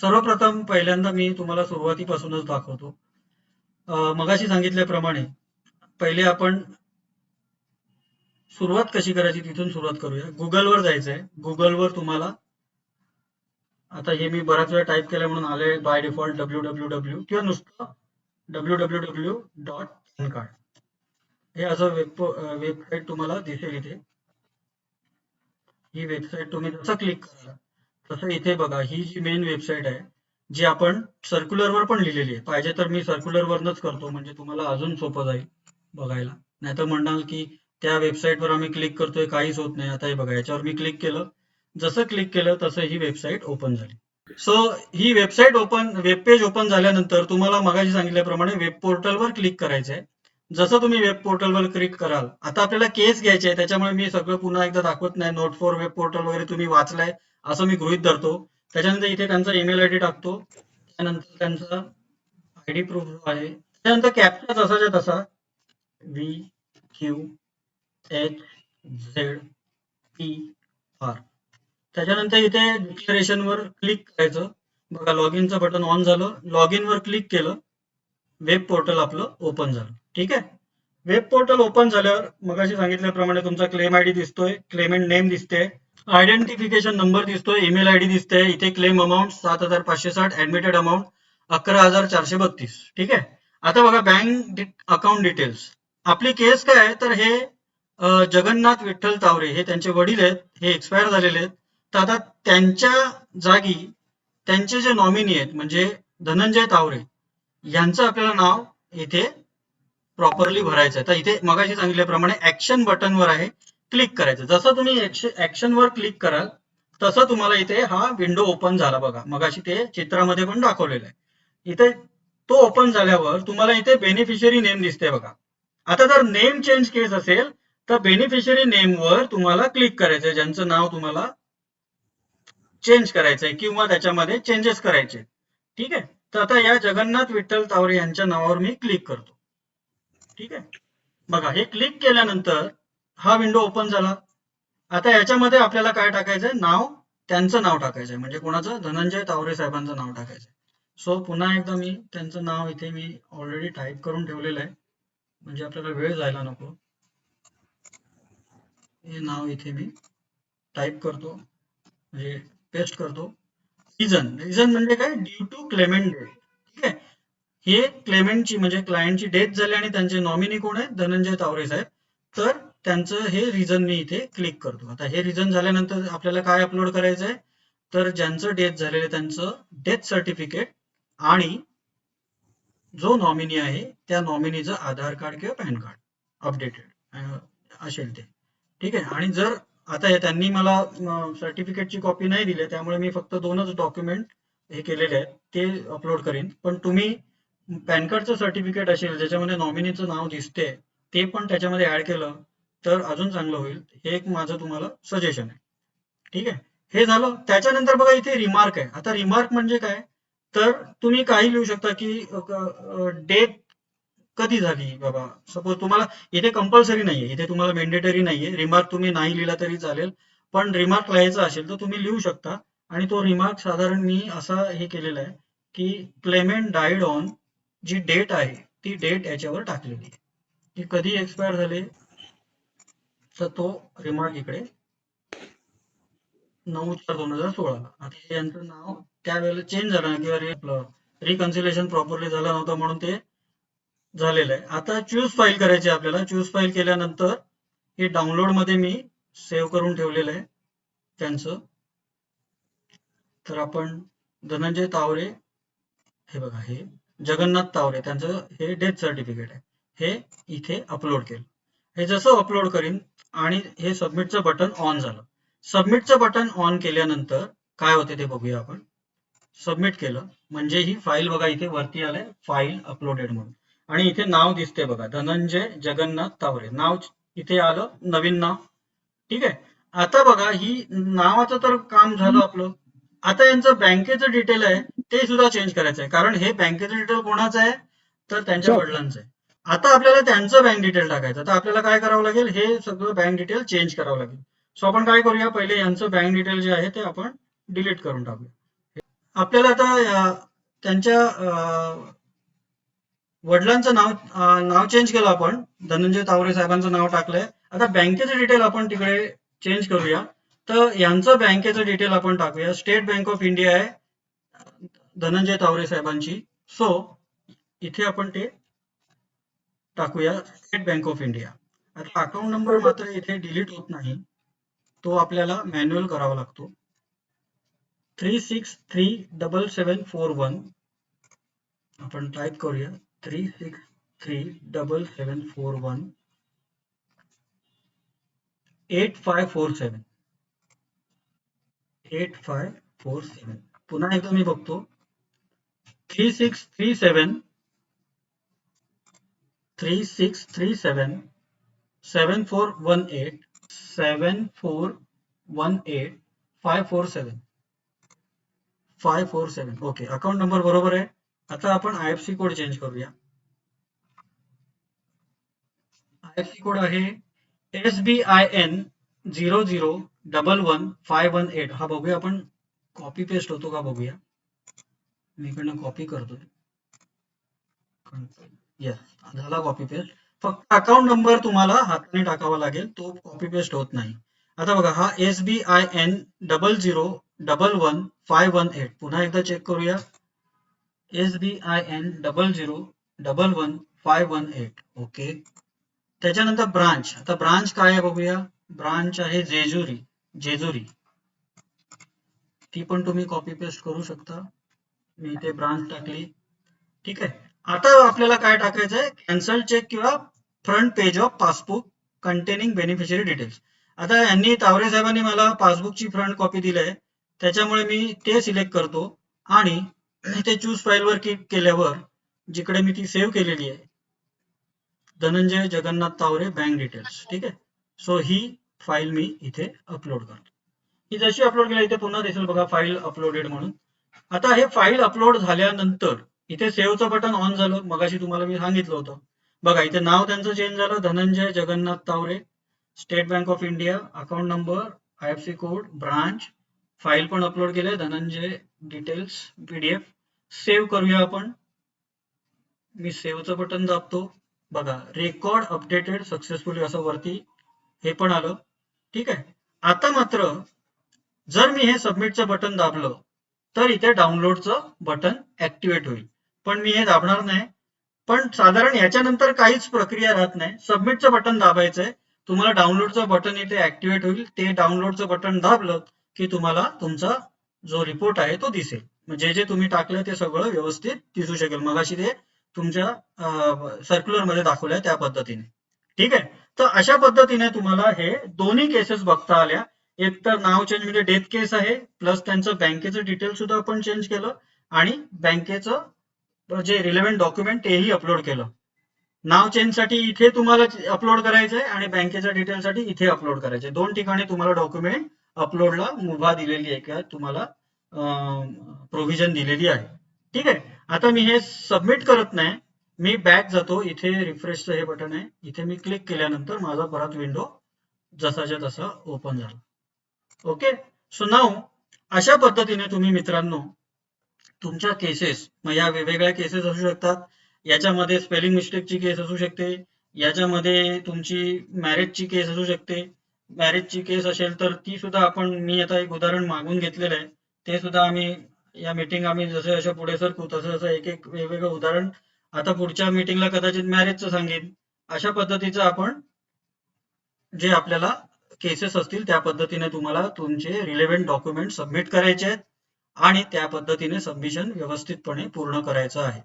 सर्वप्रथम पहिल्यांदा मी तुम्हाला सुरुवातीपासूनच दाखवतो. मगाशी सांगितल्याप्रमाणे पहिले आपण सुरुवात कशी करायची तिथून सुरुवात करूया. गुगलवर जायचंय. गुगलवर तुम्हाला आता हे मी बराच वेळा टाईप केलं म्हणून आले बाय डिफॉल्ट www किंवा नुसतं www.pan हे असं वेबसाईट तुम्हाला दिसेल इथे. ही वेबसाईट तुम्ही जसं क्लिक कराल तसं इथे बघा, ही जी मेन वेबसाईट आहे जी आपण सर्क्युलरवर पण लिहिलेली आहे. पाहिजे तर मी सर्क्युलरवरनच करतो म्हणजे तुम्हाला अजून सोपं जाईल बघायला. नाहीतर म्हणाल की त्या वेबसाईटवर आम्ही क्लिक करतोय काहीच होत नाही. आता हे बघा, याच्यावर मी क्लिक केलं, जसं क्लिक केलं तसं ही वेबसाईट ओपन झाली. सो ही वेबसाईट वेब पेज ओपन झाल्यानंतर तुम्हाला मगाशी सांगितल्याप्रमाणे वेब पोर्टलवर क्लिक करायचं आहे. जसं तुम्ही वेब पोर्टलवर क्लिक कराल, आता आपल्याला केस घ्यायचे आहे त्याच्यामुळे मी सगळं पुन्हा एकदा दाखवत नाही. नोट फॉर वेब पोर्टल वगैरे तुम्ही वाचलाय असं मी गृहीत धरतो. त्याच्यानंतर इथे त्यांचा ईमेल आयडी टाकतो. त्यानंतर त्यांचा आयडी प्रूफ आहे. त्यानंतर कॅप्चा जसाच्या तसा VQHZPR. त्याच्यानंतर इथे डिक्लेरेशनवर क्लिक करायचं. बघा, लॉग इनचं बटन ऑन झालं. लॉग इनवर क्लिक केलं, वेब पोर्टल आपलं ओपन झालं. ठीक आहे. वेब पोर्टल ओपन झाल्यावर मगाशी सांगितल्याप्रमाणे तुमचा क्लेम आयडी दिसतोय, क्लेमेंट नेम दिसते, आयडेंटिफिकेशन नंबर दिसतोय, ईमेल आयडी दिसते. इथे क्लेम अमाऊंट 7,560, ऍडमिटेड अमाऊंट 11,432. ठीक आहे. आता बघा, बँक अकाउंट डिटेल्स. आपली केस काय आहे तर हे जगन्नाथ विठ्ठल तावरे हे त्यांचे वडील आहेत, हे एक्सपायर झालेले आहेत. तर आता त्यांच्या जागी त्यांचे जे नॉमिनी आहेत म्हणजे धनंजय तावरे यांचं आपल्याला नाव इथे प्रॉपरली भरायचं आहे. तर इथे मगाशी सांगितल्याप्रमाणे ऍक्शन बटनवर आहे, क्लिक करायचं. जसं तुम्ही ऍक्शनवर क्लिक कराल तसं तुम्हाला इथे हा विंडो ओपन झाला. बघा, मगाशी ते चित्रामध्ये पण दाखवलेलं आहे. इथे तो ओपन झाल्यावर तुम्हाला इथे बेनिफिशियरी नेम दिसते बघा. आता जर नेम चेंज केस असेल तर बेनिफिशियरी नेमवर तुम्हाला क्लिक करायचंय, ज्यांचं नाव तुम्हाला चेंज करायचंय किंवा त्याच्यामध्ये चेंजेस करायचे. ठीक आहे. तर आता या जगन्नाथ विठ्ठल तावरे यांच्या नावावर मी क्लिक करतो. ठीक आहे. बघा, हे क्लिक केल्यानंतर हा विंडो ओपन झाला. आता याच्यामध्ये आपल्याला काय टाकायचंय, नाव, त्यांचं नाव टाकायचंय. म्हणजे कोणाचं, धनंजय तावरे साहेबांचं नाव टाकायचंय. सो पुन्हा एकदा मी त्यांचं नाव इथे मी ऑलरेडी टाईप करून ठेवलेलं आहे म्हणजे आपल्याला वेळ जायला नको. हे नाव इथे मी टाईप करतो, म्हणजे पेस्ट करतो. रिझन म्हणजे काय, ड्यू टू क्लेमेंट डेट. ठीक आहे. हे क्लेमेंटची म्हणजे क्लायंटची डेथ झाली आणि त्यांचे नॉमिनी कोण आहे, धनंजय तावरे साहेब. तर त्यांचं हे रिझन मी इथे क्लिक करतो. आता हे रिझन झाल्यानंतर आपल्याला काय अपलोड करायचं आहे तर ज्यांचं डेथ झालेलं त्यांचं डेथ सर्टिफिकेट आणि जो नॉमिनी आहे त्या नॉमिनीचं आधार कार्ड किंवा पॅन कार्ड अपडेटेड असेल ते. ठीक आहे. आणि जर आता त्यांनी मला सर्टिफिकेटची कॉपी नाही दिली त्यामुळे मी फक्त 2च डॉक्युमेंट हे केलेले आहेत ते अपलोड करीन. पण तुम्ही पॅन कार्डचं सर्टिफिकेट असेल ज्याच्यामध्ये नॉमिनीचं नाव दिसते ते पण त्याच्यामध्ये ऍड केलं तर अजून चांगलं होईल. हे एक माझं तुम्हाला सजेशन आहे. ठीक आहे. हे झालं. त्याच्यानंतर बघा, इथे रिमार्क आहे. आता रिमार्क म्हणजे काय तर तुम्ही काही लिहू शकता की डेट कधी झाली बाबा. सपोज तुम्हाला इथे कंपल्सरी नाहीये, इथे तुम्हाला मेंडेटरी नाहीये. रिमार्क तुम्ही नाही लिहिला तरी चालेल, पण रिमार्क लिहायचा असेल तर तुम्ही लिहू शकता. आणि तो रिमार्क साधारण मी असा हे केलेला आहे की क्लेमेंट डाईड ऑन, जी डेट आहे ती डेट याच्यावर टाकलेली आहे की कधी एक्सपायर झाले. तर तो रिमार्क इकडे 9/4/2016. आता यांचं नाव त्यावेळेला चेंज झालं किंवा रिकन्सिलेशन प्रॉपरली झालं नव्हतं म्हणून ते झालेलं आहे. आता चूज फाईल करायची आपल्याला. चूज फाईल केल्यानंतर हे डाउनलोड मध्ये मी सेव्ह करून ठेवलेलं आहे त्यांचं. तर आपण धनंजय तावरे, हे बघा, हे जगन्नाथ तावरे त्यांचं हे डेथ सर्टिफिकेट आहे, हे इथे अपलोड केलं. हे जसं अपलोड करीन आणि हे सबमिटचं बटन ऑन झालं. सबमिटचं बटन ऑन केल्यानंतर काय होते ते बघूया आपण. सबमिट केलं म्हणजे ही फाईल बघा इथे वरती आलंय, फाईल अपलोडेड म्हणून. आणि इथे नाव दिसते बघा, धनंजय जगन्नाथ तावरे नाव इथे आलं, नवीन नाव. ठीक आहे. आता बघा, ही नावाचं तर काम झालं आपलं. आता यांचं बँकेचं डिटेल आहे ते सुद्धा चेंज करायचं आहे, कारण हे बँकेचं डिटेल कोणाचं आहे तर त्यांच्या वडिलांचं आहे. आता आपल्याला त्यांचं बँक डिटेल टाकायचं. तर आपल्याला काय करावं लागेल, हे सगळं बँक डिटेल चेंज करावं लागेल. सो आपण काय करूया, पहिले यांचं बँक डिटेल जे आहे ते आपण डिलीट करून टाकूया. आपल्याला आता त्यांच्या वडिलांचं नाव चेंज केलं आपण. धनंजय तावरे साहेबांचं नाव टाकलंय. आता बँकेचं डिटेल आपण तिकडे चेंज करूया. तर यांचं बँकेचं डिटेल आपण टाकूया. स्टेट बँक ऑफ इंडिया आहे धनंजय तावरे साहेबांची. सो इथे आपण ते टाकूया स्टेट बँक ऑफ इंडिया. आता अकाउंट नंबर मात्र इथे डिलीट होत नाही, तो आपल्याला मॅन्युअल करावा लागतो. 3637741 आपण टाईप करूया. 3637741 8547 8547. पुन्हा एकदा मी बघतो. 3637 7418 547. ओके, अकाउंट नंबर बरोबर आहे. आता आपण IFSC कोड चेंज करूया. IFSC कोड आहे SBIN 0011518. हा बघूया आपण कॉपी पेस्ट होतो का बघूया. मी इकडनं कॉपी करतोय. यस, झाला कॉपी पेस्ट. फक्त अकाउंट नंबर तुम्हाला हाताने टाकावा लागेल, तो कॉपी पेस्ट होत नाही. आता बघा, हा SBIN 0011518. पुन्हा एकदा चेक करूया. SBIN 0011518. ओके, त्याच्यानंतर ब्रांच. आता ब्रांच काय आहे बघूया. ब्रांच आहे जेजुरी. ती पण तुम्ही कॉपी पेस्ट करू शकता. मी इथे ब्रांच टाकली. ठीक आहे. आता आपल्याला काय टाकायचं आहे, कॅन्सल चेक किंवा front page of passbook containing beneficiary details. आता यांनी तावरे साहेबांनी मला पासबुकची फ्रंट कॉपी दिली आहे, त्याच्यामुळे मी ते सिलेक्ट करतो आणि इथे चूज फाईलवर क्लिक केल्यावर जिकडे मी ती सेव्ह केलेली आहे, धनंजय जगन्नाथ तावरे बँक डिटेल्स. ठीक आहे. सो ही फाईल मी इथे अपलोड करतो. ही जशी अपलोड केली इथे पुन्हा दिसेल बघा, फाईल अपलोडेड म्हणून. आता हे फाईल अपलोड झाल्यानंतर इथे सेव्हचं बटन ऑन झालं. मगाशी तुम्हाला मी सांगितलं होतं बघा, इथे नाव त्यांचं चेंज झालं, Dhananjay Jagannath Taware, state bank of India, account number, IFSC code, branch, file पण अपलोड केले, धनंजय डिटेल्स PDF. सेव्ह करूया आपण. मी सेव्हचं बटन दाबतो. बघा, रेकॉर्ड अपडेटेड सक्सेसफुली असं वरती हे पण आलं. ठीक आहे. आता मात्र जर मी हे सबमिटचं बटन दाबलं तर इथे डाउनलोडचं बटन ऍक्टिव्हेट होईल, पण मी हे दाबणार नाही. पण साधारण याच्यानंतर काहीच प्रक्रिया राहत नाही. सबमिटचं बटन दाबायचंय, तुम्हाला डाउनलोडचं बटन इथे ऍक्टिव्हेट होईल. ते डाउनलोडचं बटन दाबलं की तुम्हाला तुमचा जो रिपोर्ट आहे तो दिसेल. म्हणजे जे तुम्ही टाकलं ते सगळं व्यवस्थित दिसू शकेल. मगाशी ते तुमच्या सर्क्युलर मध्ये दाखवलंय त्या पद्धतीने. ठीक आहे. तर अशा पद्धतीने तुम्हाला हे दोन्ही केसेस बघता आल्या. एक तर नाव चेंज म्हणजे डेथ केस आहे, प्लस त्यांचं बँकेचं डिटेल सुद्धा आपण चेंज केलं आणि बँकेचं जे रिलेव्हंट डॉक्युमेंट तेही अपलोड केलं. नाव चेंज साठी इथे तुम्हाला अपलोड करायचंय आणि बँकेच्या डिटेलसाठी इथे अपलोड करायचंय. दोन ठिकाणी तुम्हाला डॉक्युमेंट अपलोडला मुभा दिलेली आहे किंवा तुम्हाला प्रोव्हिजन दिलेली आहे. ठीक आहे. आता मी हे सबमिट करत नाही, मी बॅक जातो. इथे रिफ्रेशचं हे बटन आहे, इथे मी क्लिक केल्यानंतर माझा परत विंडो जसाच्या तसा ओपन झाला. ओके. सो नाऊ अशा पद्धतीने तुम्ही मित्रांनो तुमच्या केसेस, मग या वेगवेगळ्या केसेस असू शकतात. याच्यामध्ये स्पेलिंग मिस्टेकची केस असू शकते, याच्यामध्ये तुमची मॅरेजची केस असू शकते. मॅरेजची केस असेल तर ती सुद्धा आपण, मी आता एक उदाहरण मागून घेतलेलं आहे, ते सुद्धा आम्ही या मीटिंग आम्ही जसं जसं पुढे सरकू तसं तसं एक एक वेगवेगळं उदाहरण आता पुढच्या मीटिंगला कदाचित मॅरेजचं सांगेन. अशा पद्धतीचं आपण जे आपल्याला केसेस असतील त्या पद्धतीने तुम्हाला तुमचे रिलेव्हंट डॉक्युमेंट सबमिट करायचे आहेत आणि त्या पद्धतीने सबमिशन व्यवस्थितपणे पूर्ण करायचं आहे.